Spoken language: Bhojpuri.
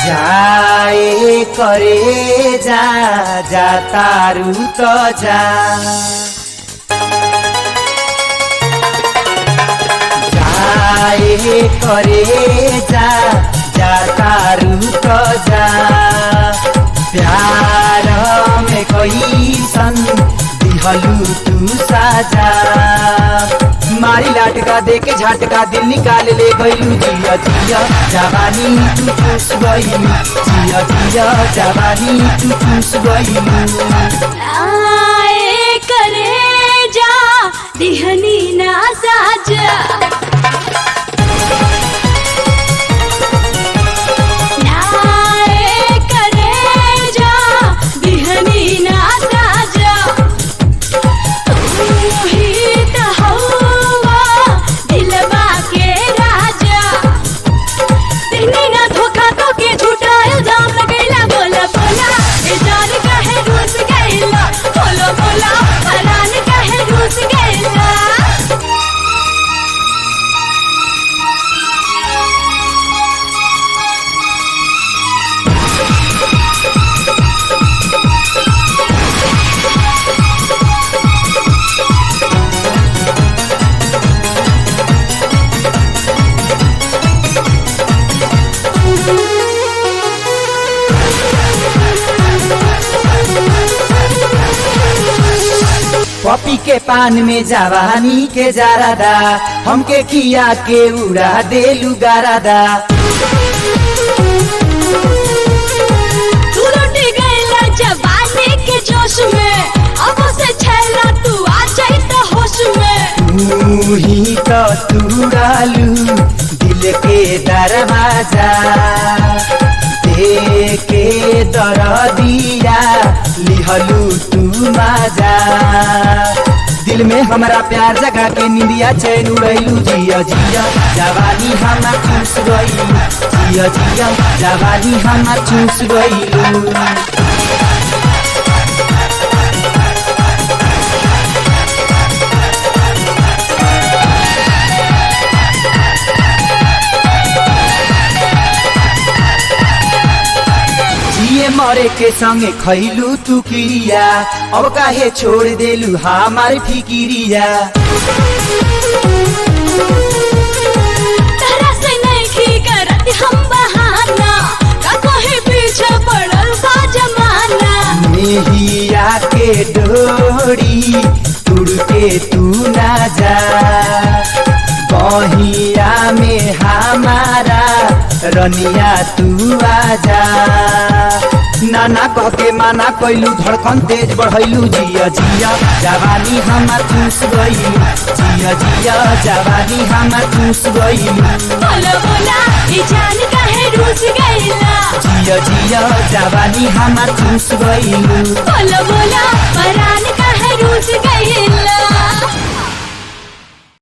जाए करे जा जा तारू तो जा जाए करे जा जा तारू तो जा प्यार में कोई सन दिहलू तू साजा मारी लाटका दे के झटका दिल निकाल ले गईलू जिया जिया जवानी तू चूस गईलू जिया जिया जवानी तू चूस गईलू आए करे जा दिहनी ना साजा पपी के पान में जवानी के जारादा हमके किया के उड़ा देलू गारादा तू लुटी गईला जवानी के जोश में अब से छैला तू आ जाई त होश में तू ही तो तुरालू दिल के दरवाजा दे के दरदिया लिहलू तू माजा दिल में हमारा प्यार जगा के निंदिया चैन उड़ैलू जिया जिया जवानी हमार चूस गईलू जिया जिया जवानी हमार चूस गईलू मरे के संगे खैलू तू किरिया अब काहे छोड़ देलू हमार फिकिरिया तेरा से नहीं करत हम बहाना का कोई पीछे पड़ल बा जमाना मेहिया के डोरी तुड़ के तू ना जा बहिया में हमारा रनिया तू आजा नाना कह के माना कैलू धड़कन तेज बढ़ैलू जिया जिया जवानी हमार चूस गईलू जिया जिया जवानी हमार चूस गईलू बोला बोला ई जान काहे रूस गईला जिया जिया जवानी हमार चूस गईलू बोला बोला परान काहे रूस गईला